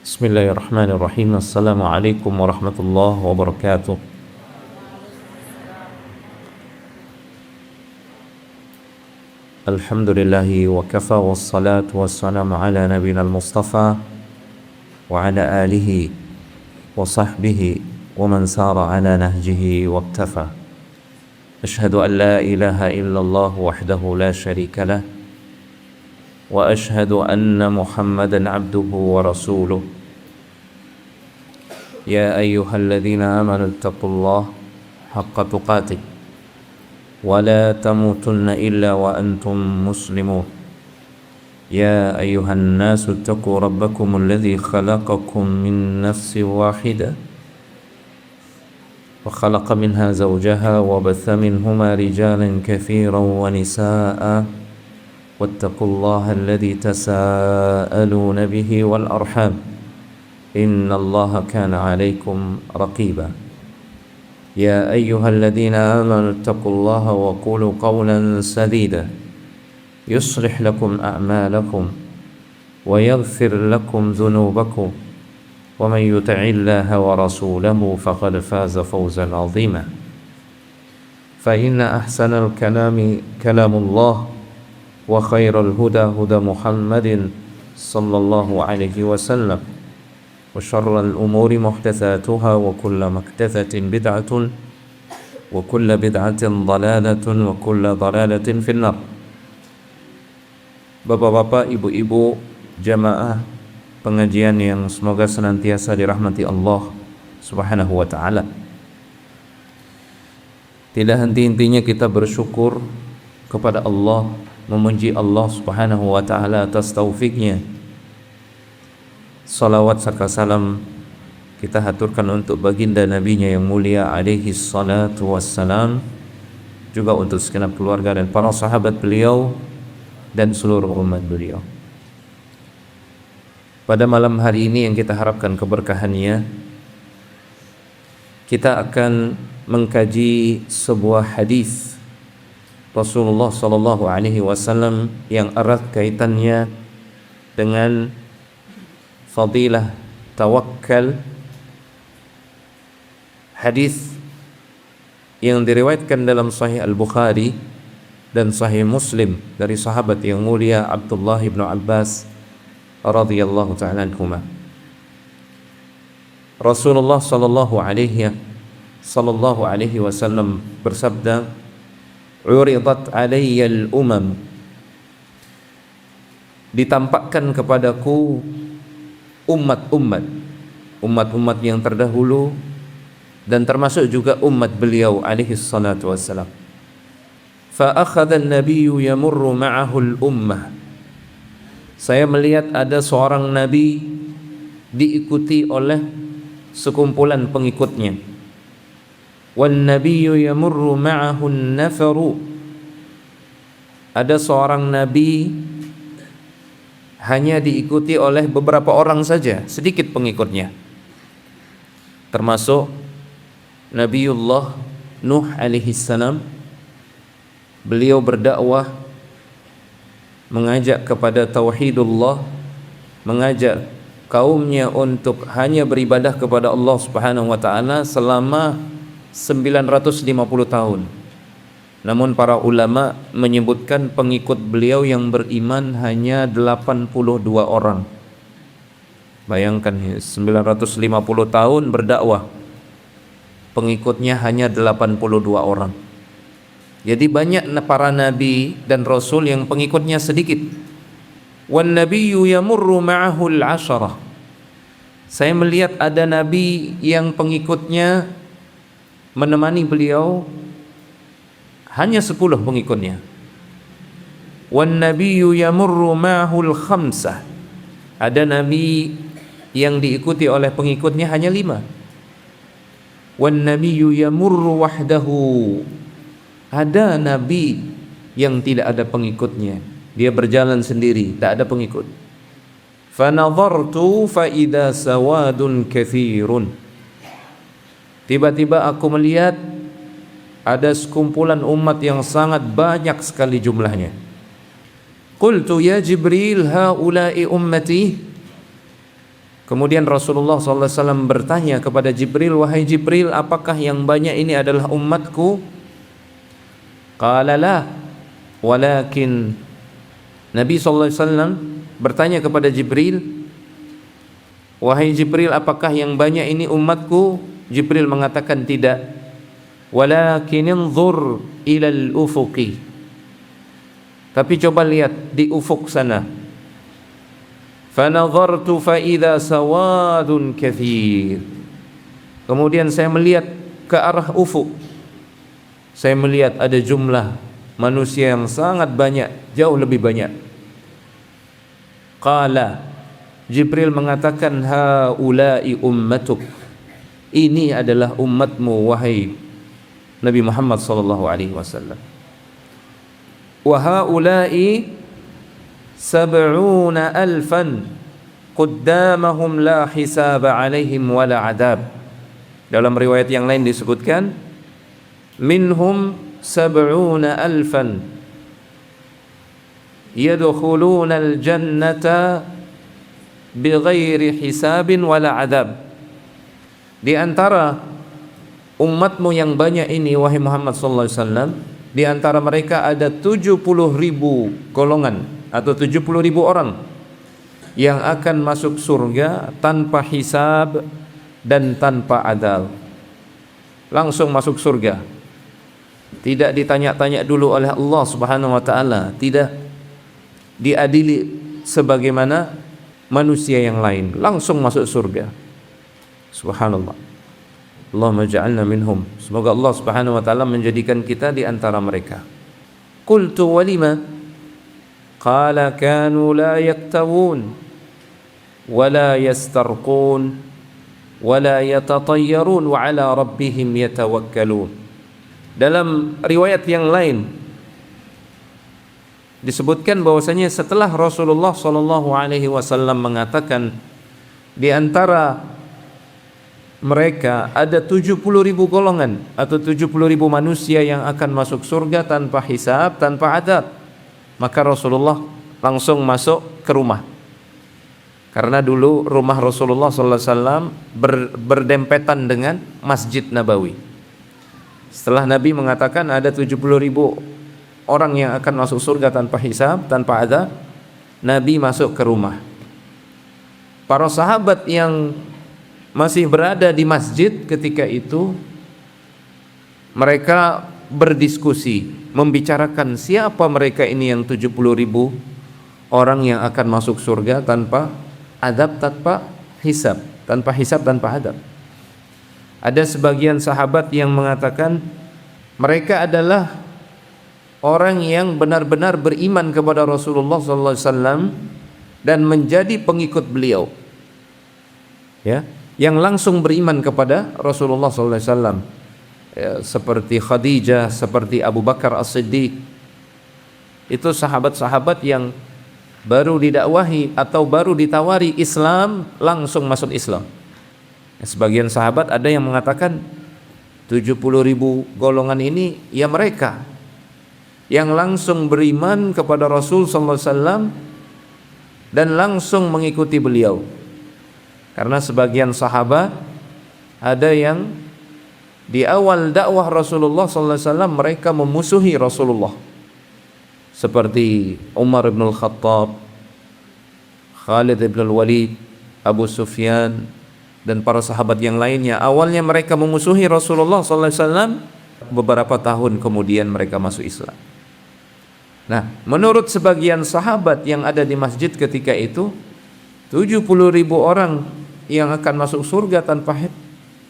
بسم الله الرحمن الرحيم. السلام عليكم ورحمة الله وبركاته. الحمد لله وكفى والصلاة والسلام على نبينا المصطفى وعلى آله وصحبه ومن سار على نهجه واقتفى. أشهد أن لا إله إلا الله وحده لا شريك له وأشهد أن محمدا عبده ورسوله. يا أيها الذين آمنوا اتقوا الله حق تقاته ولا تموتن إلا وأنتم مسلمون. يا أيها الناس اتقوا ربكم الذي خلقكم من نفس واحدة وخلق منها زوجها وبث منهما رجالا كثيرا ونساء واتقوا الله الذي تساءلون به والأرحام إن الله كان عليكم رقيبا. يا أيها الذين آمنوا اتقوا الله وقولوا قولا سديدا يصلح لكم أعمالكم ويغفر لكم ذنوبكم ومن يطع الله ورسوله فقد فاز فوزا عظيما. فإن أحسن الكلام كلام الله وخير الهدى هدى محمد صلى الله عليه وسلم وشر الأمور محدثاتها وكل محدثة بدعة وكل بدعة ضلالة وكل ضلالة في النار. Bapak-bapak, ibu-ibu, jamaah pengajian yang semoga senantiasa dirahmati Allah Subhanahu wa taala. Tidak henti-hentinya kita bersyukur kepada Allah, memuji Allah Subhanahu wa taala atas taufiknya. Salawat serta salam kita haturkan untuk baginda nabinya yang mulia alaihi salatu wassalam, juga untuk segenap keluarga dan para sahabat beliau dan seluruh umat beliau. Pada malam hari ini yang kita harapkan keberkahannya, kita akan mengkaji sebuah hadis Rasulullah sallallahu alaihi wasallam yang erat kaitannya dengan fadilah tawakal. Hadis yang diriwayatkan dalam Sahih Al-Bukhari dan Sahih Muslim dari sahabat yang mulia Abdullah bin Abbas radhiyallahu ta'ala anhuma. Rasulullah sallallahu alaihi wasallam bersabda, "Uridat alayya al-umam." Ditampakkan kepadaku umat-umat yang terdahulu dan termasuk juga umat beliau alaihi salatu wassalam. Fa akhadha an-nabiyyu yamurru ma'ahu al-ummah. Saya melihat ada seorang nabi diikuti oleh sekumpulan pengikutnya. Wan nabiyyu yamurru ma'ahu an-nafaru. Ada seorang nabi hanya diikuti oleh beberapa orang saja, sedikit pengikutnya. Termasuk Nabiullah Nuh alaihi salam. Beliau berdakwah, mengajak kepada tauhidullah, mengajak kaumnya untuk hanya beribadah kepada Allah Subhanahu wa taala selama 950 tahun. Namun para ulama menyebutkan pengikut beliau yang beriman hanya 82 orang. Bayangkan 950 tahun berdakwah, pengikutnya hanya 82 orang. Jadi banyak para nabi dan rasul yang pengikutnya sedikit. Wan nabiyyu yamurru ma'ahu al-'asharah. Saya melihat ada nabi yang pengikutnya menemani beliau hanya 10 pengikutnya. Wan nabiyyu yamurru ma'ahu al-khamsah. Ada nabi yang diikuti oleh pengikutnya hanya 5. Wan nabiyyu yamurru wahdahu. Ada nabi yang tidak ada pengikutnya, dia berjalan sendiri, tak ada pengikut. Fa nadhartu fa idza sawadun katsirun. Tiba-tiba aku melihat ada sekumpulan umat yang sangat banyak sekali jumlahnya. Qultu ya Jibril haula'i ummati. Kemudian Rasulullah SAW bertanya kepada Jibril, wahai Jibril, apakah yang banyak ini adalah umatku? Qala la, walakin Nabi SAW bertanya kepada Jibril, wahai Jibril, apakah yang banyak ini umatku? Jibril mengatakan tidak. Walakin inzur ilal ufuqi, tapi coba lihat di ufuk sana. Fanadhartu fa idza sawadun katsir. Kemudian saya melihat ke arah ufuk. Saya melihat ada jumlah manusia yang sangat banyak, jauh lebih banyak. Qala, Jibril mengatakan, haula'i ummatuk. Ini adalah umatmu wahai Nabi Muhammad sallallahu alaihi wasallam. Wa haula'i sab'una alfan qaddamahum la hisaba alaihim wala adab. Dalam riwayat yang lain disebutkan minhum sab'una alfan yadkhuluna al-jannata bighairi hisabin wala adab. Di antara umatmu yang banyak ini wahai Muhammad sallallahu alaihi wasallam, di antara mereka ada 70.000 golongan atau 70.000 orang yang akan masuk surga tanpa hisab dan tanpa adab. Langsung masuk surga, tidak ditanya-tanya dulu oleh Allah Subhanahu wa taala, tidak diadili sebagaimana manusia yang lain, langsung masuk surga. Subhanallah. Allahumma ja'alna minhum. Semoga Allah Subhanahu wa taala menjadikan kita di antara mereka. Qultu walima? Qala kanu la yaktawun wa la yastarqun wa la yatatayyarun wa ala rabbihim yatawakkalun. Dalam riwayat yang lain disebutkan bahwasanya setelah Rasulullah sallallahu alaihi wasallam mengatakan di antara mereka ada 70.000 golongan atau 70.000 manusia yang akan masuk surga tanpa hisab, tanpa adab, maka Rasulullah langsung masuk ke rumah. Karena dulu rumah Rasulullah SAW berdempetan dengan Masjid Nabawi. Setelah Nabi mengatakan ada 70.000 orang yang akan masuk surga tanpa hisab, tanpa adab, Nabi masuk ke rumah. Para sahabat yang masih berada di masjid ketika itu, mereka berdiskusi, membicarakan siapa mereka ini yang 70.000 orang yang akan masuk surga tanpa adab, tanpa hisab, tanpa adab. Ada sebagian sahabat yang mengatakan mereka adalah orang yang benar-benar beriman kepada Rasulullah SAW dan menjadi pengikut beliau, ya, yang langsung beriman kepada Rasulullah SAW, ya, seperti Khadijah, seperti Abu Bakar As-Siddiq. Itu sahabat-sahabat yang baru didakwahi atau baru ditawari Islam, langsung masuk Islam. Sebagian sahabat ada yang mengatakan 70.000 golongan ini ya mereka yang langsung beriman kepada Rasul SAW dan langsung mengikuti beliau. Karena sebagian sahabat ada yang di awal dakwah Rasulullah SAW mereka memusuhi Rasulullah, seperti Umar bin Al-Khattab, Khalid bin Al-Walid, Abu Sufyan, dan para sahabat yang lainnya. Awalnya mereka memusuhi Rasulullah SAW, beberapa tahun kemudian mereka masuk Islam. Nah, menurut sebagian sahabat yang ada di masjid ketika itu, 70.000 orang yang akan masuk surga tanpa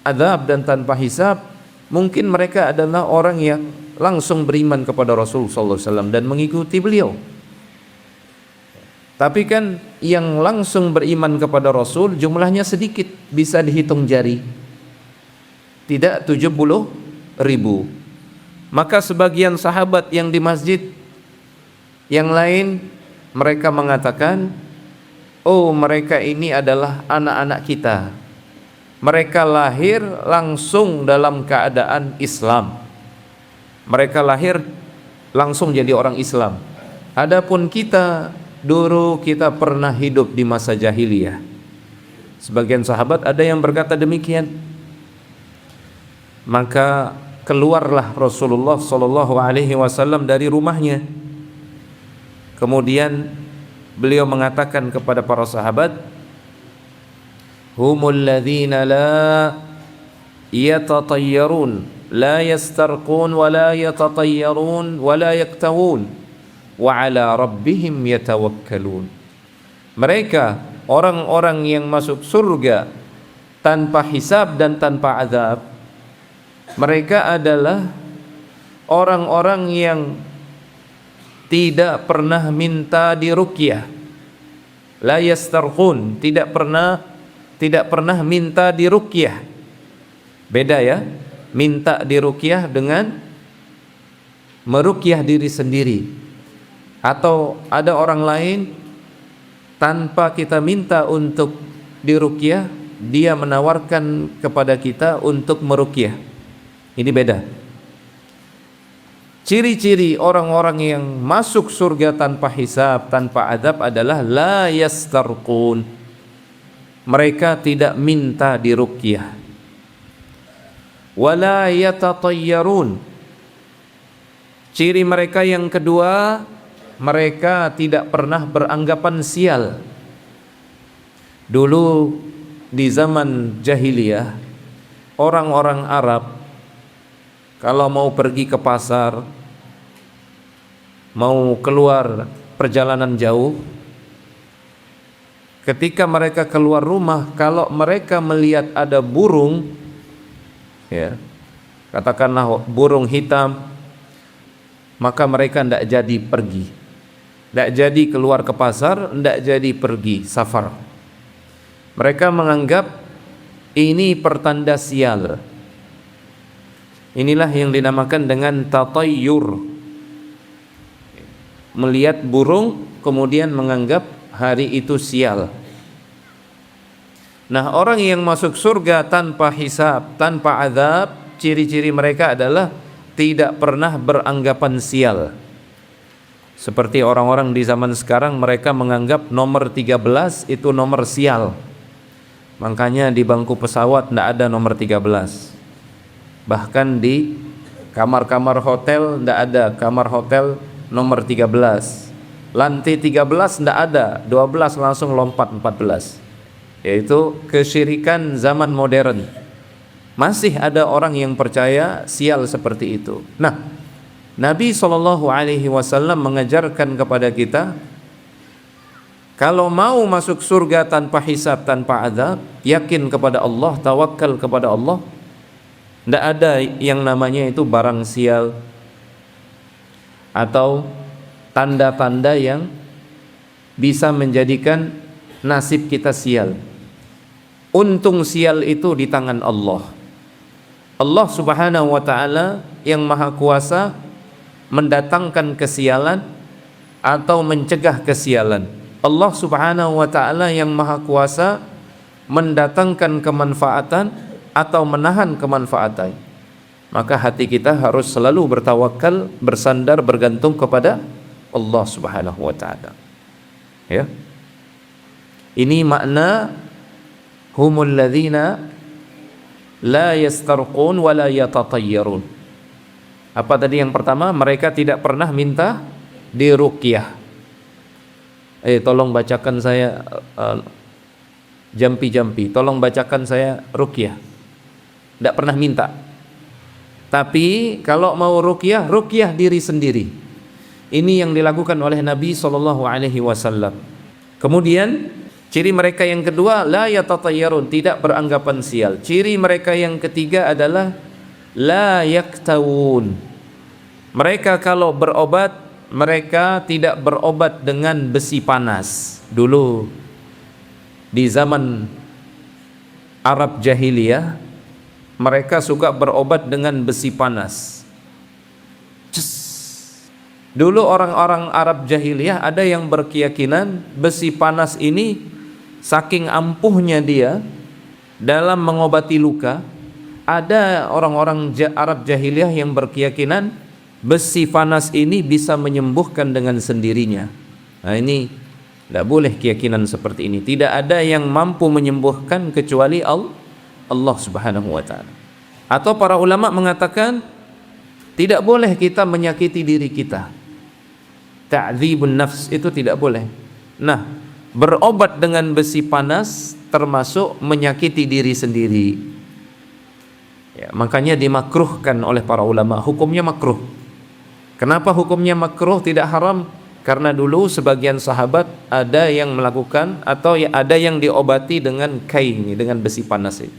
adab dan tanpa hisab, mungkin mereka adalah orang yang langsung beriman kepada Rasul sallallahu alaihi wasallam dan mengikuti beliau. Tapi kan yang langsung beriman kepada Rasul jumlahnya sedikit, bisa dihitung jari, tidak 70.000. Maka sebagian sahabat yang di masjid yang lain mereka mengatakan, oh, mereka ini adalah anak-anak kita, mereka lahir langsung dalam keadaan Islam, mereka lahir langsung jadi orang Islam. Adapun kita, dulu kita pernah hidup di masa jahiliyah, Sebagian sahabat ada yang berkata demikian. Maka keluarlah Rasulullah sallallahu alaihi wasallam dari rumahnya. Kemudian beliau mengatakan kepada para sahabat, humul ladzina la yatatayyarun la yastarqun wa la yatatayyarun wa la yaktawun wa ala rabbihim yatawakkalun. Mereka orang-orang yang masuk surga tanpa hisab dan tanpa azab. Mereka adalah orang-orang yang tidak pernah minta diruqyah. La yastarqun, tidak pernah minta diruqyah. Beda ya, minta diruqyah dengan meruqyah diri sendiri. Atau ada orang lain tanpa kita minta untuk diruqyah, dia menawarkan kepada kita untuk meruqyah. Ini beda. Ciri-ciri orang-orang yang masuk surga tanpa hisab, tanpa adab adalah la yastarqun. Mereka tidak minta diruqyah. Wala yatatayyarun. Ciri mereka yang kedua, mereka tidak pernah beranggapan sial. Dulu di zaman jahiliyah, orang-orang Arab kalau mau pergi ke pasar, mau keluar perjalanan jauh, ketika mereka keluar rumah, kalau mereka melihat ada burung, ya, katakanlah burung hitam, maka mereka tidak jadi pergi, tidak jadi keluar ke pasar, tidak jadi pergi safar. Mereka menganggap ini pertanda sial. Inilah yang dinamakan dengan tatayyur. Melihat burung kemudian menganggap hari itu sial. Nah, orang yang masuk surga tanpa hisab, tanpa azab, ciri-ciri mereka adalah tidak pernah beranggapan sial. Seperti orang-orang di zaman sekarang, mereka menganggap nomor 13 itu nomor sial. Makanya di bangku pesawat tidak ada nomor 13. Bahkan di kamar-kamar hotel tidak ada kamar hotel nomor 13. Lantai 13 tidak ada, 12 langsung lompat 14. Yaitu kesyirikan zaman modern. Masih ada orang yang percaya sial seperti itu. Nah, Nabi SAW mengajarkan kepada kita, kalau mau masuk surga tanpa hisab, tanpa azab, yakin kepada Allah, tawakal kepada Allah. Tidak ada yang namanya itu barang sial atau tanda-tanda yang bisa menjadikan nasib kita sial. Untung sial itu di tangan Allah. Allah Subhanahu wa ta'ala yang maha kuasa mendatangkan kesialan atau mencegah kesialan. Allah Subhanahu wa ta'ala yang maha kuasa mendatangkan kemanfaatan atau menahan kemanfaatan. Maka hati kita harus selalu bertawakal, bersandar, bergantung kepada Allah Subhanahu wa ta'ala. Ya. Ini makna humul ladzina la yastarqun wa la yatatayyarun. Apa tadi yang pertama? Mereka tidak pernah minta diruqyah. Tolong bacakan saya jampi-jampi, tolong bacakan saya ruqyah. Tidak pernah minta. Tapi kalau mau ruqyah, ruqyah diri sendiri. Ini yang dilakukan oleh Nabi SAW. Kemudian ciri mereka yang kedua, la yatatayyarun, tidak beranggapan sial. Ciri mereka yang ketiga adalah la yaktawun. Mereka kalau berobat, mereka tidak berobat dengan besi panas. Dulu di zaman Arab jahiliyah, mereka suka berobat dengan besi panas. Dulu orang-orang Arab jahiliyah ada yang berkeyakinan besi panas ini saking ampuhnya dia dalam mengobati luka. Ada orang-orang Arab jahiliyah yang berkeyakinan besi panas ini bisa menyembuhkan dengan sendirinya. Nah, ini Tidak boleh keyakinan seperti ini. Tidak ada yang mampu menyembuhkan kecuali Allah Subhanahu wa ta'ala. Atau para ulama mengatakan tidak boleh kita menyakiti diri kita. Ta'dzibun nafs itu tidak boleh. Nah, berobat dengan besi panas termasuk menyakiti diri sendiri. Ya, makanya dimakruhkan oleh para ulama, hukumnya makruh. Kenapa hukumnya makruh, tidak haram? Karena dulu sebagian sahabat ada yang melakukan atau ada yang diobati dengan kain, dengan besi panas ini.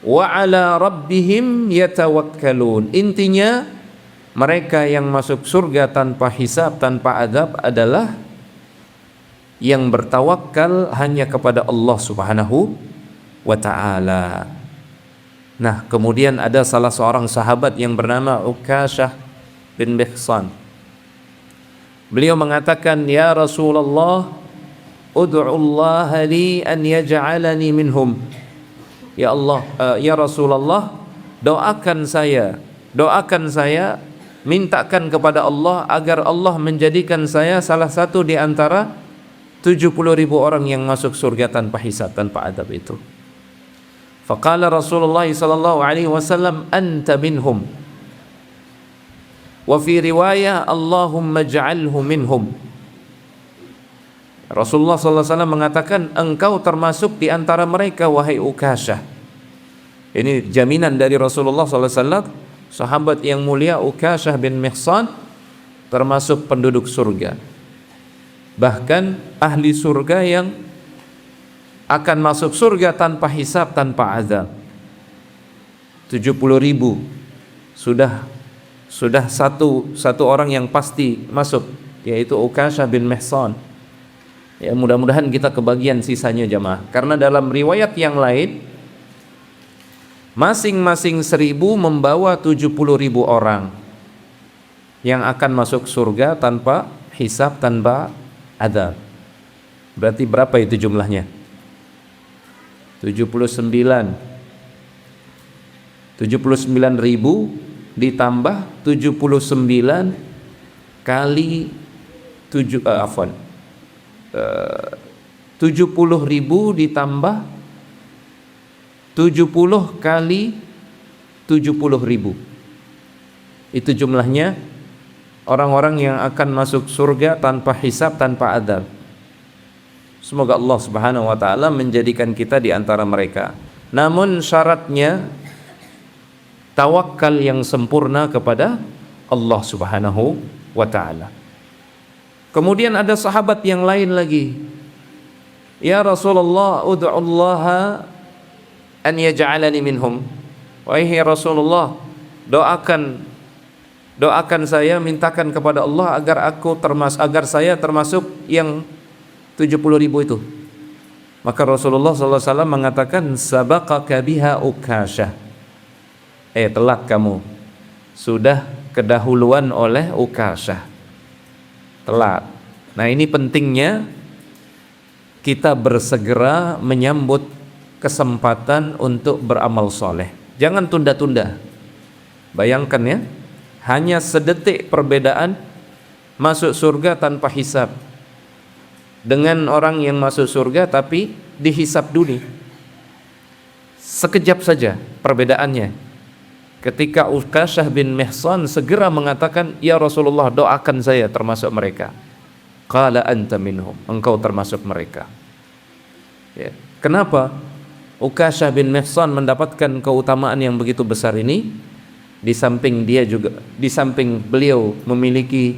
Wa ala rabbihim yatawakkalun. Intinya mereka yang masuk surga tanpa hisab, tanpa azab adalah yang bertawakal hanya kepada Allah Subhanahu wa ta'ala. Nah, kemudian ada salah seorang sahabat yang bernama Ukashah bin Mihsan. Beliau mengatakan, "Ya Rasulullah, ud'u Allah li an yaj'alani minhum." Ya Allah, ya Rasulullah, doakan saya, mintakan kepada Allah agar Allah menjadikan saya salah satu di antara 70.000 orang yang masuk surga tanpa hisab, tanpa adab itu. Faqala Rasulullah sallallahu alaihi wasallam, anta minhum. Wa fi riwayah, Allahumma ja'alhu minhum. Rasulullah sallallahu alaihi wasallam mengatakan, engkau termasuk di antara mereka wahai Ukashah. Ini jaminan dari Rasulullah sallallahu alaihi wasallam, sahabat yang mulia Ukashah bin Mihsan termasuk penduduk surga. Bahkan ahli surga yang akan masuk surga tanpa hisab, tanpa azab. 70.000 sudah satu orang yang pasti masuk, yaitu Ukashah bin Mihsan. Ya, mudah-mudahan kita kebagian sisanya jamaah. Karena dalam riwayat yang lain, masing-masing 1.000 membawa 70.000 orang yang akan masuk surga tanpa hisab, tanpa azab. Berarti berapa itu jumlahnya? 79.000 ditambah 79 kali 70.000 ditambah 70 kali 70.000. Itu jumlahnya orang-orang yang akan masuk surga tanpa hisab, tanpa adab. Semoga Allah Subhanahu wa ta'ala menjadikan kita di antara mereka. Namun syaratnya tawakal yang sempurna kepada Allah Subhanahu wa ta'ala. Kemudian ada sahabat yang lain lagi. Ya Rasulullah, ud'ullaha an yaj'alani minhum. Wahai Rasulullah, doakan saya, mintakan kepada Allah agar saya termasuk yang 70.000 itu. Maka Rasulullah SAW mengatakan, sabaqaka biha Ukashah. Telat kamu, sudah kedahuluan oleh Ukashah. Telat. Nah, ini pentingnya kita bersegera menyambut kesempatan untuk beramal soleh. Jangan tunda-tunda. Bayangkan ya, hanya sedetik perbedaan masuk surga tanpa hisab dengan orang yang masuk surga tapi dihisab dulu. Sekejap saja perbedaannya. Ketika Ukashah bin Mihsan segera mengatakan, ya Rasulullah, doakan saya termasuk mereka. Qala anta minhum, engkau termasuk mereka. Ya. Kenapa Ukashah bin Mihsan mendapatkan keutamaan yang begitu besar ini? Di samping beliau memiliki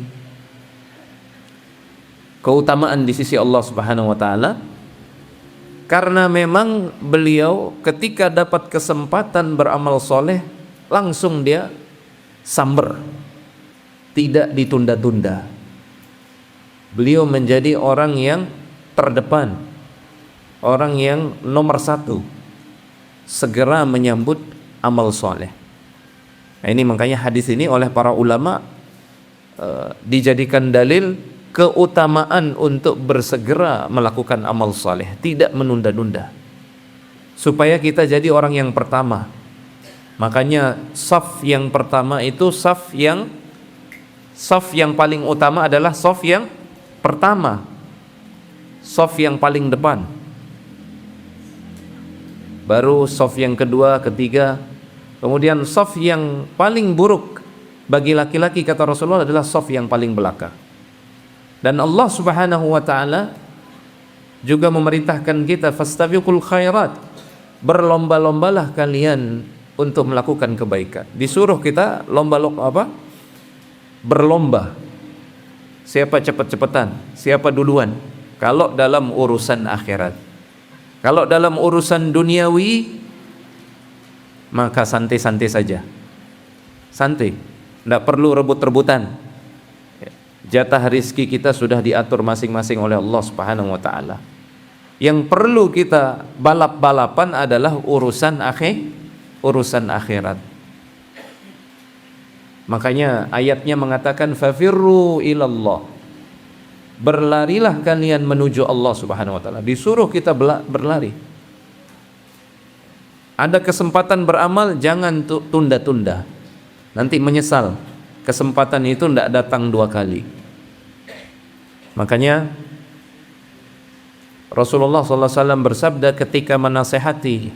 keutamaan di sisi Allah Subhanahu wa ta'ala, karena memang beliau ketika dapat kesempatan beramal soleh langsung dia samber, tidak ditunda-tunda. Beliau menjadi orang yang terdepan, orang yang nomor satu, segera menyambut amal soleh. Nah, ini makanya hadis ini oleh para ulama dijadikan dalil keutamaan untuk bersegera melakukan amal soleh, tidak menunda-nunda, supaya kita jadi orang yang pertama. Makanya saf yang pertama itu saf yang paling utama adalah saf yang pertama. Shaf yang paling depan, baru shaf yang kedua, ketiga, kemudian shaf yang paling buruk bagi laki-laki kata Rasulullah adalah shaf yang paling belakang. Dan Allah Subhanahu wa taala juga memerintahkan kita, fastabiqul khairat, berlomba-lombalah kalian untuk melakukan kebaikan. Disuruh kita berlomba. Siapa cepat-cepatan, siapa duluan. Kalau dalam urusan akhirat. Kalau dalam urusan duniawi, maka santai-santai saja. Santai, tidak perlu rebut-rebutan. Jatah rizki kita sudah diatur masing-masing oleh Allah Subhanahu wa taala. Yang perlu kita balap-balapan adalah urusan akhirat. Makanya ayatnya mengatakan fafirru ilallah, berlarilah kalian menuju Allah Subhanahu wa taala. Disuruh kita berlari. Ada kesempatan beramal, jangan tunda-tunda, nanti menyesal. Kesempatan itu tidak datang dua kali. Makanya Rasulullah SAW bersabda ketika menasehati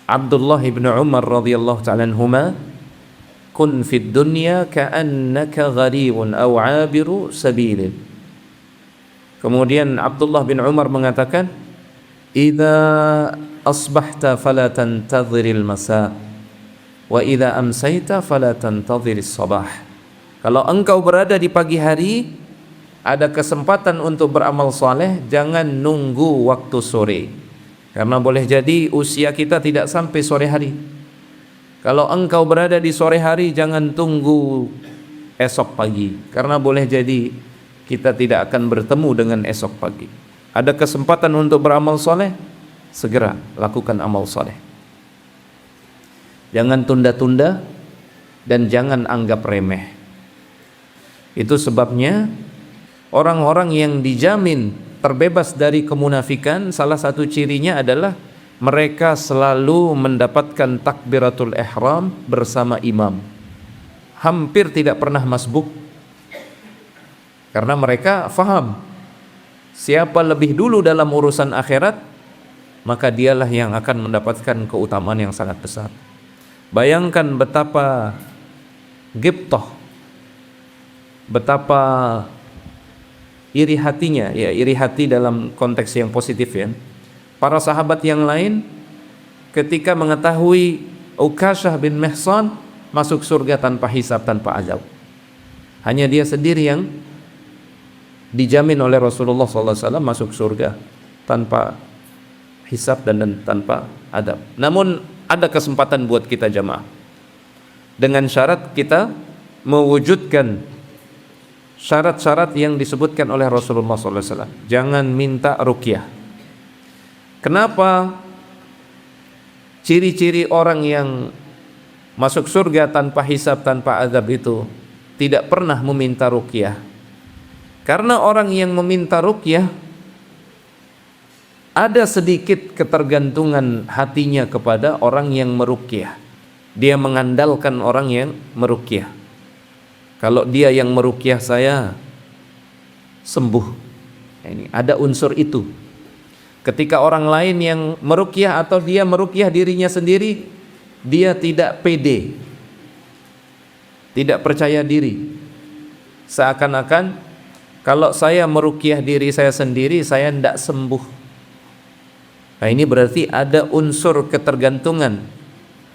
Abdullah ibn Umar radhiyallahu ta'ala anhuma, kun fid dunya ka'annaka gharibun aw 'abiru sabilin. Kemudian Abdullah bin Umar mengatakan, idza asbahta fala tantadhiril masa wa idza amsayta fala tantadhiris sabah. Kalau engkau berada di pagi hari, ada kesempatan untuk beramal saleh, jangan nunggu waktu sore. Karena boleh jadi usia kita tidak sampai sore hari. Kalau engkau berada di sore hari, jangan tunggu esok pagi, karena boleh jadi kita tidak akan bertemu dengan esok pagi. Ada kesempatan untuk beramal soleh, segera lakukan amal soleh. Jangan tunda-tunda dan jangan anggap remeh. Itu sebabnya orang-orang yang dijamin terbebas dari kemunafikan, salah satu cirinya adalah mereka selalu mendapatkan takbiratul ihram bersama imam. Hampir tidak pernah masbuk. Karena mereka faham, siapa lebih dulu dalam urusan akhirat, maka dialah yang akan mendapatkan keutamaan yang sangat besar. Bayangkan betapa ghibtah, betapa iri hatinya, ya iri hati dalam konteks yang positif ya. Para sahabat yang lain ketika mengetahui Ukasyah bin Mihsan masuk surga tanpa hisab, tanpa azab, hanya dia sendiri yang dijamin oleh Rasulullah SAW masuk surga tanpa hisab dan tanpa adab. Namun ada kesempatan buat kita jamaah, dengan syarat kita mewujudkan syarat-syarat yang disebutkan oleh Rasulullah SAW. Jangan minta ruqyah. Kenapa ciri-ciri orang yang masuk surga tanpa hisab, tanpa azab itu tidak pernah meminta ruqyah? Karena orang yang meminta ruqyah ada sedikit ketergantungan hatinya kepada orang yang meruqyah. Dia mengandalkan orang yang meruqyah. Kalau dia yang meruqyah saya sembuh. Ini ada unsur itu. Ketika orang lain yang meruqyah atau dia meruqyah dirinya sendiri, dia tidak pede, tidak percaya diri. Seakan-akan kalau saya meruqyah diri saya sendiri, saya tidak sembuh. Nah, ini berarti ada unsur ketergantungan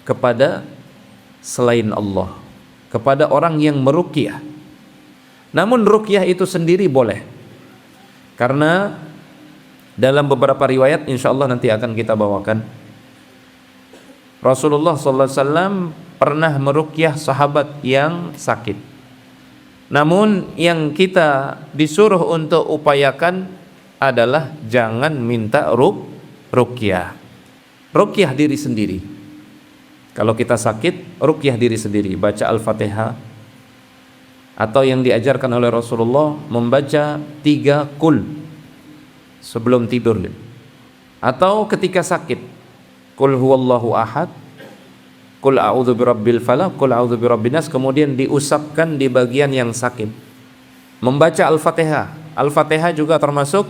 kepada selain Allah, kepada orang yang meruqyah. Namun ruqyah itu sendiri boleh, karena dalam beberapa riwayat insyaallah nanti akan kita bawakan, Rasulullah SAW pernah meruqyah sahabat yang sakit. Namun yang kita disuruh untuk upayakan adalah jangan minta ruqyah. Ruqyah diri sendiri. Kalau kita sakit, ruqyah diri sendiri, baca Al-Fatihah, atau yang diajarkan oleh Rasulullah membaca 3 qul sebelum tidur, atau ketika sakit, qul huwallahu ahad, qul a'udzu birabbil falaq, qul a'udzu birabbin nas, kemudian diusapkan di bagian yang sakit. Membaca Al-Fatihah Al-Fatihah juga termasuk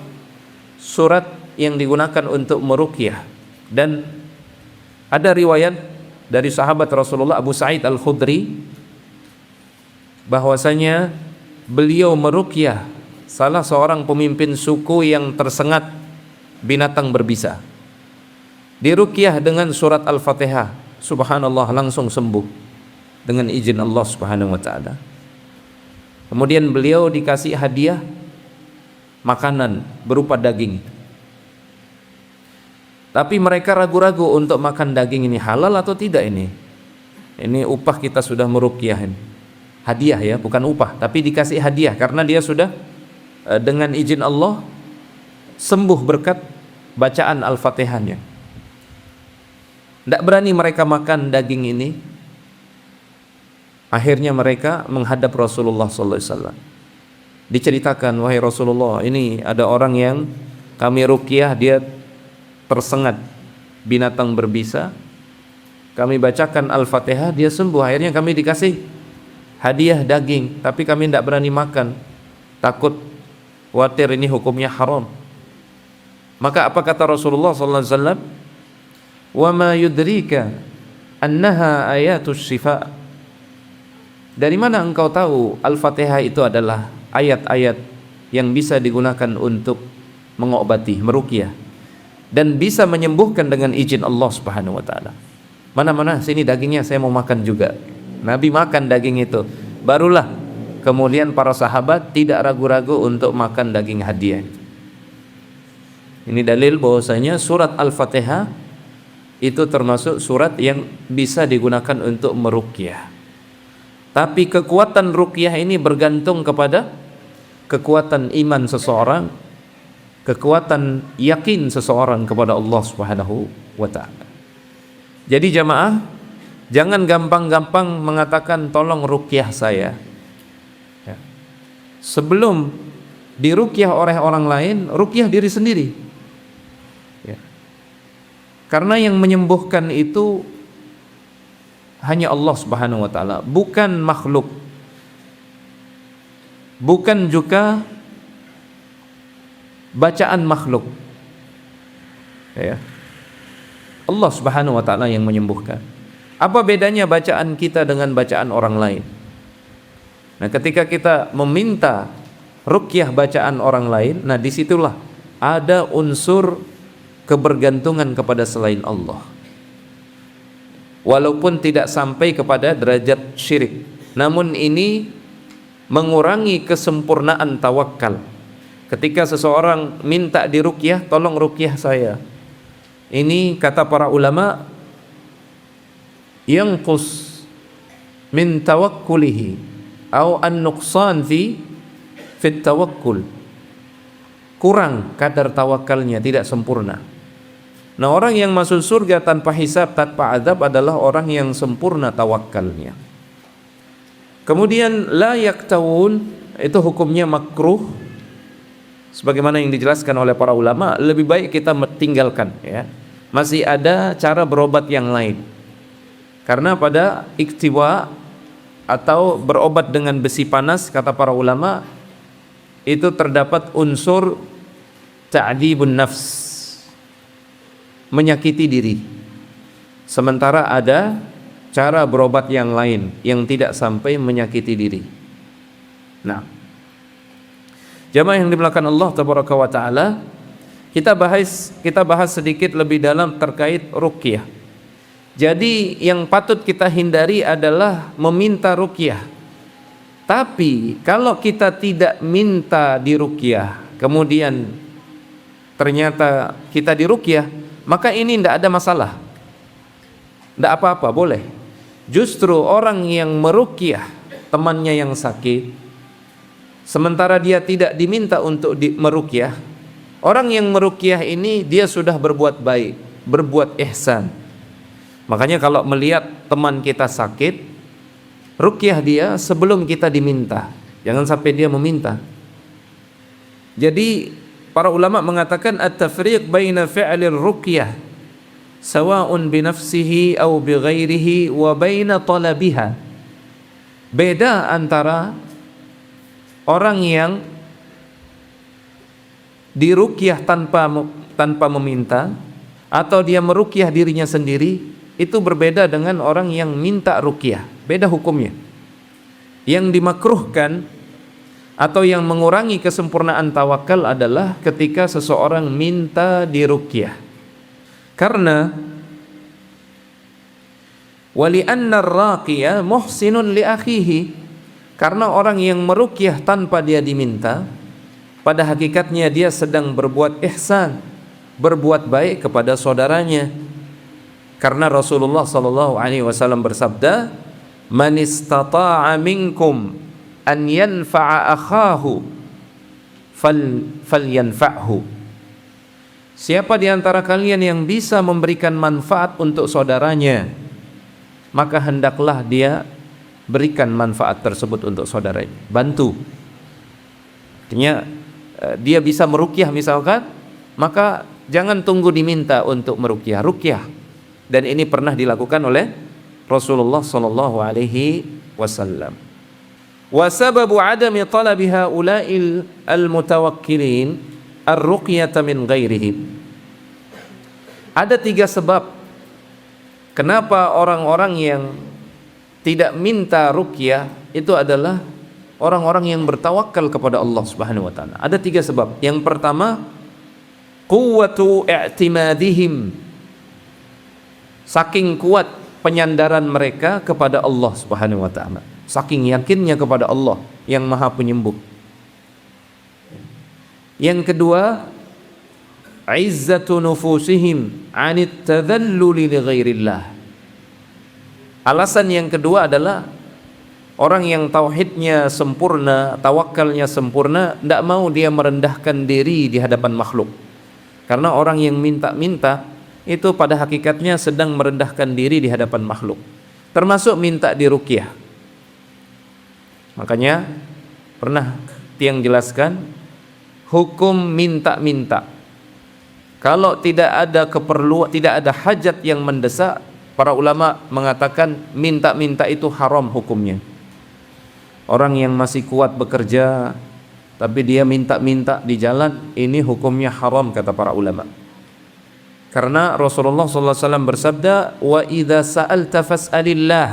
surat yang digunakan untuk meruqyah. Dan ada riwayat dari sahabat Rasulullah Abu Sa'id Al-Khudri bahwasanya beliau meruqyah salah seorang pemimpin suku yang tersengat binatang berbisa. Diruqyah dengan surat Al-Fatihah. Subhanallah, langsung sembuh dengan izin Allah Subhanahu wa taala. Kemudian beliau dikasih hadiah makanan berupa daging. Tapi mereka ragu-ragu untuk makan daging ini halal atau tidak ini. Ini upah kita sudah meruqyah ini. Hadiah ya, bukan upah, tapi dikasih hadiah karena dia sudah dengan izin Allah sembuh berkat bacaan Al-Fatihahnya. Tidak berani mereka makan daging ini. Akhirnya mereka menghadap Rasulullah SAW. Diceritakan, wahai Rasulullah, ini ada orang yang kami ruqyah, dia tersengat binatang berbisa. Kami bacakan Al-Fatihah, dia sembuh. Akhirnya kami dikasih hadiah daging, tapi kami tidak berani makan, takut khawatir ini hukumnya haram. Maka apa kata Rasulullah SAW? Wa ma yudrika annaha ayatus shifa. Dari mana engkau tahu Al-Fatihah itu adalah ayat-ayat yang bisa digunakan untuk mengobati, meruqyah, dan bisa menyembuhkan dengan izin Allah Subhanahu wa taala. Mana-mana sini dagingnya, saya mau makan juga. Nabi makan daging itu. Barulah kemudian para sahabat tidak ragu-ragu untuk makan daging hadiah. Ini dalil bahwasanya surat Al-Fatihah itu termasuk surat yang bisa digunakan untuk meruqyah. Tapi kekuatan ruqyah ini bergantung kepada kekuatan iman seseorang, kekuatan yakin seseorang kepada Allah Subhanahu wa taala. Jadi jamaah, jangan gampang-gampang mengatakan tolong ruqyah saya. Ya. Sebelum diruqyah oleh orang lain, ruqyah diri sendiri. Ya. Karena yang menyembuhkan itu hanya Allah Subhanahu wa taala, bukan makhluk. Bukan juga bacaan makhluk. Ya. Allah Subhanahu wa taala yang menyembuhkan. Apa bedanya bacaan kita dengan bacaan orang lain? Nah, ketika kita meminta ruqyah bacaan orang lain, nah disitulah ada unsur kebergantungan kepada selain Allah. Walaupun tidak sampai kepada derajat syirik, namun ini mengurangi kesempurnaan tawakal. Ketika seseorang minta diruqyah, tolong ruqyah saya, ini kata para ulama, yanqus min tawakkulihi au an-nuqsan fi tawakkul. Kurang kadar tawakalnya, tidak sempurna. Nah, orang yang masuk surga tanpa hisab, tanpa azab adalah orang yang sempurna tawakalnya. Kemudian la yaktawun, itu hukumnya makruh, sebagaimana yang dijelaskan oleh para ulama. Lebih baik kita tinggalkan, ya. Masih ada cara berobat yang lain. Karena pada iktiwa atau berobat dengan besi panas, kata para ulama, itu terdapat unsur ta'dibun nafs, menyakiti diri. Sementara ada cara berobat yang lain yang tidak sampai menyakiti diri. Nah, jamaah yang dimuliakan Allah tabaraka wa taala, kita bahas sedikit lebih dalam terkait ruqyah. Jadi yang patut kita hindari adalah meminta ruqyah. Tapi kalau kita tidak minta diruqyah, kemudian ternyata kita diruqyah, maka ini tidak ada masalah, tidak apa-apa, boleh. Justru orang yang meruqyah temannya yang sakit, sementara dia tidak diminta untuk meruqyah, orang yang meruqyah ini dia sudah berbuat baik, berbuat ihsan. Makanya kalau melihat teman kita sakit, ruqyah dia sebelum kita diminta, jangan sampai dia meminta. Jadi para ulama mengatakan at-tafriq baina fi'lir ruqyah sawa'un bi nafsihi aw bi ghairihi wa baina talabiha. Beda antara orang yang diruqyah tanpa meminta, atau dia meruqyah dirinya sendiri, itu berbeda dengan orang yang minta ruqyah. Beda hukumnya. Yang dimakruhkan atau yang mengurangi kesempurnaan tawakal adalah ketika seseorang minta diruqyah. Karena wali anna ar-raqiya muhsinun li akhihi, karena orang yang meruqyah tanpa dia diminta, pada hakikatnya dia sedang berbuat ihsan, berbuat baik kepada saudaranya. Karena Rasulullah sallallahu alaihi wasallam bersabda, "Man istata'a minkum an yanfa'a akhahu falyanfa'hu." Siapa di antara kalian yang bisa memberikan manfaat untuk saudaranya, maka hendaklah dia berikan manfaat tersebut untuk saudaranya, bantu. Artinya dia bisa meruqyah misalkan, maka jangan tunggu diminta untuk meruqyah, ruqyah. Dan ini pernah dilakukan oleh Rasulullah sallallahu alaihi wasallam. Wa sababu adami talabi haula'il al-mutawakkilin ar-ruqyata min ghairihim. Ada 3 sebab kenapa orang-orang yang tidak minta ruqyah itu adalah orang-orang yang bertawakal kepada Allah Subhanahu wa taala. Ada 3 sebab. Yang pertama, quwwatu i'timadihim. Saking kuat penyandaran mereka kepada Allah Subhanahu wa taala. Saking yakinnya kepada Allah yang Maha Penyembuh. Yang kedua, izzatu nufusihim 'anit tadhalluli li ghairillah. Alasan yang kedua adalah orang yang tauhidnya sempurna, tawakalnya sempurna, tidak mau dia merendahkan diri di hadapan makhluk. Karena orang yang minta-minta itu pada hakikatnya sedang merendahkan diri di hadapan makhluk, termasuk minta diruqyah. Makanya pernah Tiang jelaskan hukum minta-minta. Kalau tidak ada keperluan, tidak ada hajat yang mendesak, para ulama mengatakan minta-minta itu haram hukumnya. Orang yang masih kuat bekerja tapi dia minta-minta di jalan, ini hukumnya haram kata para ulama. Karena Rasulullah SAW bersabda, wa idza sa'alta fas'alillah.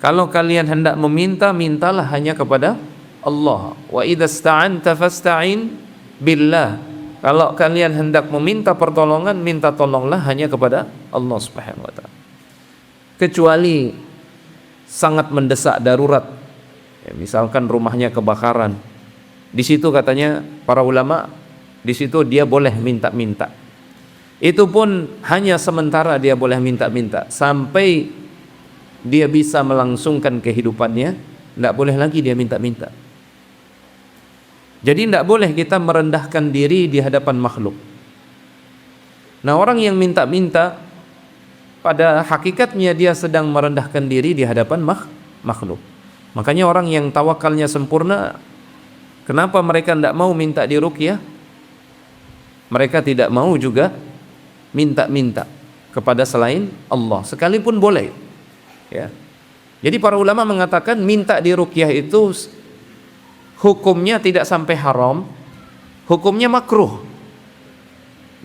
Kalau kalian hendak meminta, mintalah hanya kepada Allah. Wa idza ista'anta fasta'in billah. Kalau kalian hendak meminta pertolongan, minta tolonglah hanya kepada Allah Subhanahu wa taala. Kecuali sangat mendesak darurat. Ya, misalkan rumahnya kebakaran. Di situ katanya para ulama, di situ dia boleh minta-minta. Itu pun hanya sementara dia boleh minta-minta, sampai dia bisa melangsungkan kehidupannya, tidak boleh lagi dia minta-minta. Jadi tidak boleh kita merendahkan diri di hadapan makhluk. Nah, orang yang minta-minta pada hakikatnya dia sedang merendahkan diri di hadapan makhluk. Makanya orang yang tawakalnya sempurna, kenapa mereka tidak mau minta diruqyah? Mereka tidak mau juga minta-minta kepada selain Allah, sekalipun boleh. Ya. Jadi para ulama mengatakan minta diruqyah itu hukumnya tidak sampai haram, hukumnya makruh.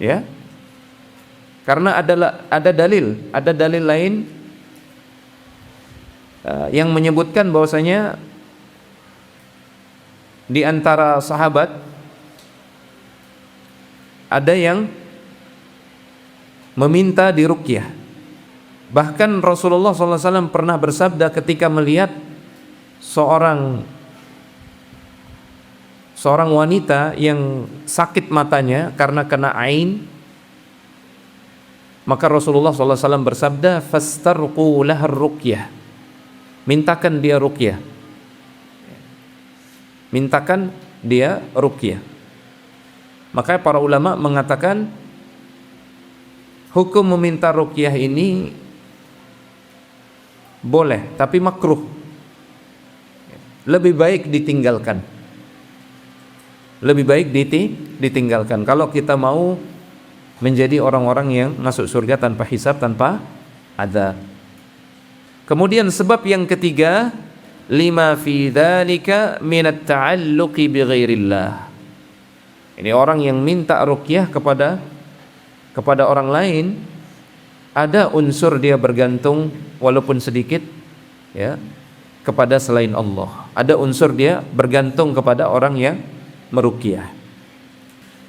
Ya. Karena ada dalil lain yang menyebutkan bahwasanya di antara sahabat ada yang meminta diruqyah. Bahkan Rasulullah SAW pernah bersabda ketika melihat seorang wanita yang sakit matanya karena kena ain, maka Rasulullah SAW bersabda, fastarqu lahar ruqyah. Mintakan dia ruqyah. Mintakan dia ruqyah. Maka para ulama mengatakan hukum meminta ruqyah ini boleh, tapi makruh. Lebih baik ditinggalkan. Lebih baik ditinggalkan. Kalau kita mau menjadi orang-orang yang masuk surga tanpa hisab, tanpa adzab. Kemudian sebab yang ketiga, lima fi dzalika min at-ta'alluqi bi ghairillah. Ini orang yang minta ruqyah kepada orang lain, ada unsur dia bergantung walaupun sedikit, ya, kepada selain Allah. Ada unsur dia bergantung kepada orang yang meruqyah.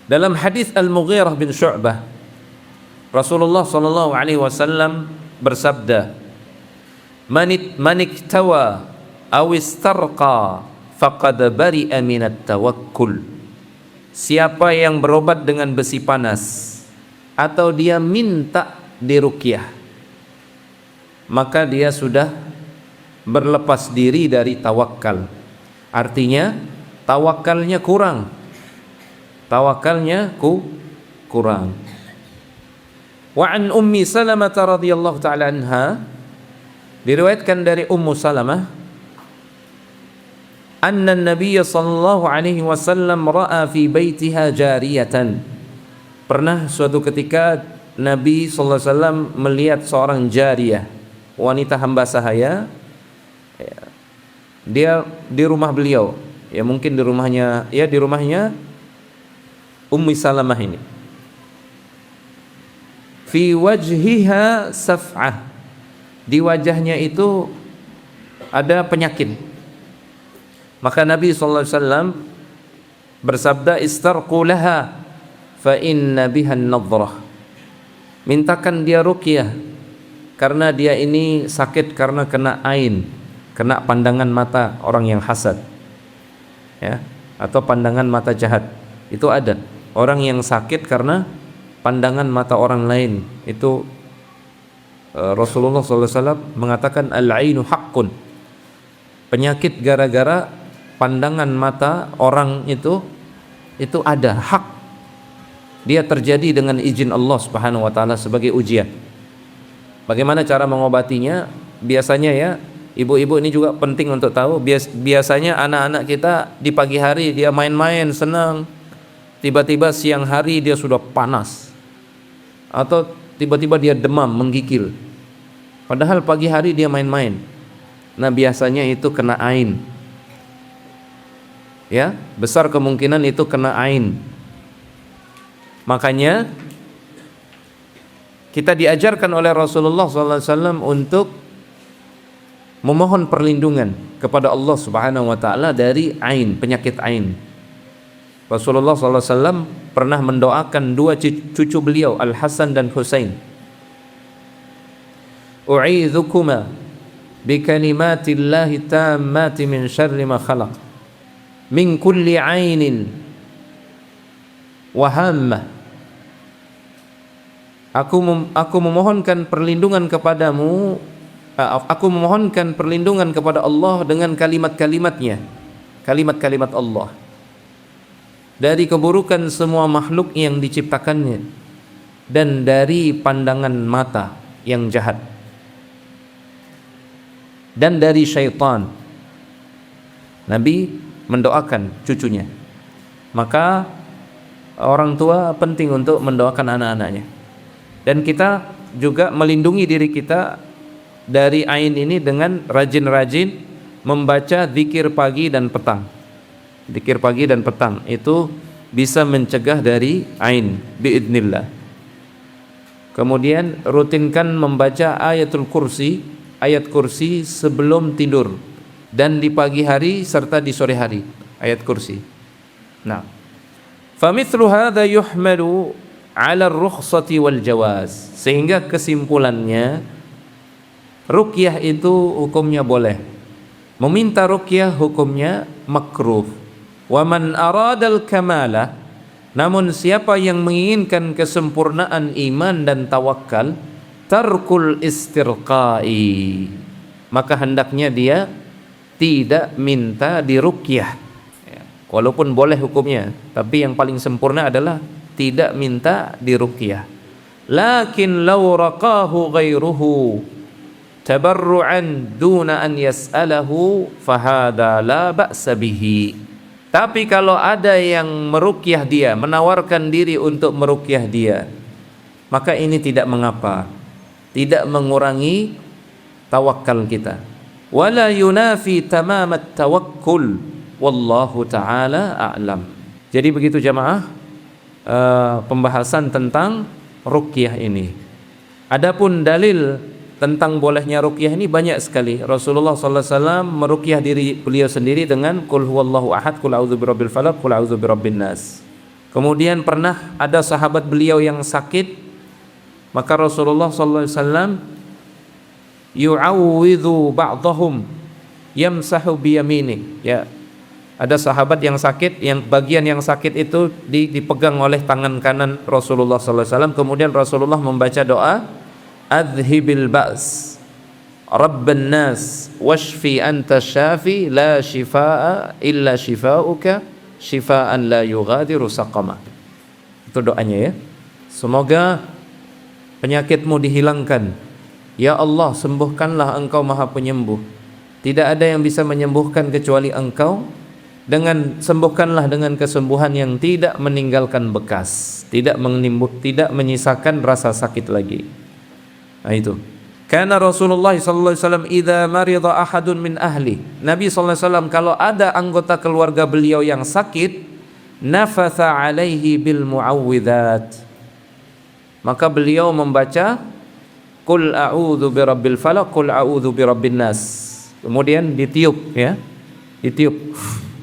Dalam hadis Al-Mughirah bin Syu'bah, Rasulullah sallallahu alaihi wasallam bersabda, "Man iktawa aw istarqa faqad bari'a minat tawakkul." Siapa yang berobat dengan besi panas atau dia minta diruqyah, maka dia sudah berlepas diri dari tawakal. Artinya tawakalnya kurang. Kurang. Wa an Ummi Salamah radhiyallahu taala anha, diriwayatkan dari Ummu Salamah, anna Nabiy sallallahu alaihi wasallam ra'a fi baitiha jariyatan. Pernah suatu ketika Nabi sallallahu alaihi wasallam melihat seorang jariyah, wanita hamba sahaya, dia di rumah beliau, ya mungkin di rumahnya Ummi Salamah ini. Fi wajhiha saf'ah, di wajahnya itu ada penyakit. Maka Nabi sallallahu alaihi wasallam bersabda, istarqu laha fa inna biha an-nadhrah. Mintakan dia ruqyah karena dia ini sakit karena kena ain, kena pandangan mata orang yang hasad, ya, atau pandangan mata jahat. Itu ada orang yang sakit karena pandangan mata orang lain. Itu Rasulullah sallallahu alaihi wasallam mengatakan al-ainu haqqun. Penyakit gara-gara pandangan mata orang itu ada hak. Dia terjadi dengan izin Allah Subhanahu wa taala sebagai ujian. Bagaimana cara mengobatinya? Biasanya ya, ibu-ibu ini juga penting untuk tahu. Biasanya anak-anak kita di pagi hari dia main-main senang, tiba-tiba siang hari dia sudah panas, atau tiba-tiba dia demam, menggigil, padahal pagi hari dia main-main. Nah, biasanya itu kena ain, ya, besar kemungkinan itu kena ain. Makanya kita diajarkan oleh Rasulullah SAW untuk memohon perlindungan kepada Allah Subhanahu wa taala dari ain, penyakit ain. Rasulullah SAW pernah mendoakan dua cucu beliau, Al-Hasan dan Husain. U'idzukuma bikalimatillahi tammati min syarri ma khalaq min kulli ainin wa hammah. Aku memohonkan perlindungan kepadamu, aku memohonkan perlindungan kepada Allah dengan kalimat-kalimatnya, kalimat-kalimat Allah, dari keburukan semua makhluk yang diciptakannya dan dari pandangan mata yang jahat dan dari syaitan. Nabi mendoakan cucunya. Maka orang tua penting untuk mendoakan anak-anaknya. Dan kita juga melindungi diri kita dari ain ini dengan rajin-rajin membaca zikir pagi dan petang. Zikir pagi dan petang itu bisa mencegah dari ain biidznillah. Kemudian rutinkan membaca ayatul kursi, ayat kursi sebelum tidur dan di pagi hari serta di sore hari, ayat kursi. Nah, famithlu hadza yuhmalu 'ala ar-rukhsati wal jawaz. Sehingga kesimpulannya, ruqyah itu hukumnya boleh. Meminta ruqyah hukumnya makruh. Wa man aradal kamala, namun siapa yang menginginkan kesempurnaan iman dan tawakal, tarkul istirqai, maka hendaknya dia tidak minta diruqyah. Walaupun boleh hukumnya, tapi yang paling sempurna adalah tidak minta diruqyah. Lakin law raqahu ghairuhu tabarru'an duna an yas'alahu fahada la ba'sa bihi. Tapi kalau ada yang meruqyah dia, menawarkan diri untuk meruqyah dia, maka ini tidak mengapa, tidak mengurangi tawakal kita. Wala yunafi tamamat tawakkul, wallahu ta'ala a'lam. Jadi begitu jamaah pembahasan tentang ruqyah ini. Adapun dalil tentang bolehnya ruqyah ini banyak sekali. Rasulullah sallallahu alaihi wasallam meruqyah diri beliau sendiri dengan qul huwallahu ahad, qul a'udzu birabbil falaq, qul a'udzu birabbin nas. Kemudian pernah ada sahabat beliau yang sakit, maka Rasulullah sallallahu alaihi wasallam yu'awwidhu ba'dahum yamsahu biyamini. Ya, ada sahabat yang sakit, yang bagian yang sakit itu dipegang oleh tangan kanan Rasulullah sallallahu alaihi wasallam. Kemudian Rasulullah membaca doa, adhibil ba's rabban nas washfi anta syafi la shifaa illa shifaa'uka shifaan la yughadiru saqama. Itu doanya ya. Semoga penyakitmu dihilangkan. Ya Allah, sembuhkanlah Engkau Maha Penyembuh. Tidak ada yang bisa menyembuhkan kecuali Engkau. Sembuhkanlah dengan kesembuhan yang tidak meninggalkan bekas, tidak menyisakan rasa sakit lagi. Nah itu. Karena Rasulullah sallallahu alaihi wasallam idza marida ahadun min ahli. Nabi sallallahu alaihi wasallam kalau ada anggota keluarga beliau yang sakit, nafatha alaihi bil muawwidzat. Maka beliau membaca qul a'udzu birabbil falaq, qul a'udzu birabbin nas. Kemudian ditiup ya. Ditiup.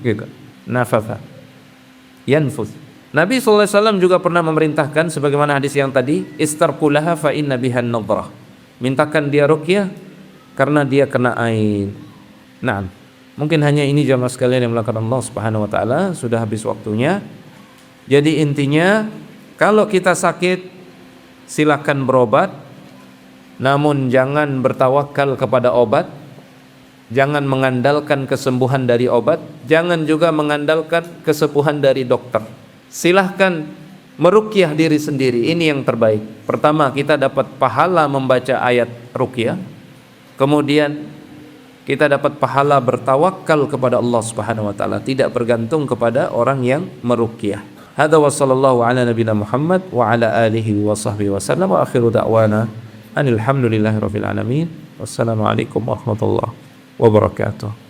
Gitu. Nafatha yanfus. Nabi sallallahu alaihi wasallam juga pernah memerintahkan sebagaimana hadis yang tadi, istarqulaha fa inna bihan nadrah. Mintakan dia ruqyah karena dia kena ain. Nah, mungkin hanya ini jamaah sekalian yang melakukan Allah Subhanahu wa taala, sudah habis waktunya. Jadi intinya kalau kita sakit silakan berobat, namun jangan bertawakal kepada obat. Jangan mengandalkan kesembuhan dari obat, jangan juga mengandalkan kesembuhan dari dokter. Silahkan meruqyah diri sendiri, ini yang terbaik. Pertama, kita dapat pahala membaca ayat ruqyah. Kemudian kita dapat pahala bertawakal kepada Allah Subhanahu wa taala, tidak bergantung kepada orang yang meruqyah. Hadza wa sallallahu ala nabiyina Muhammad wa ala alihi wa sahbihi wasallam wa akhiru da'wana anil hamdulillahi rabbil alamin. Wassalamualaikum warahmatullahi wabarakatuh.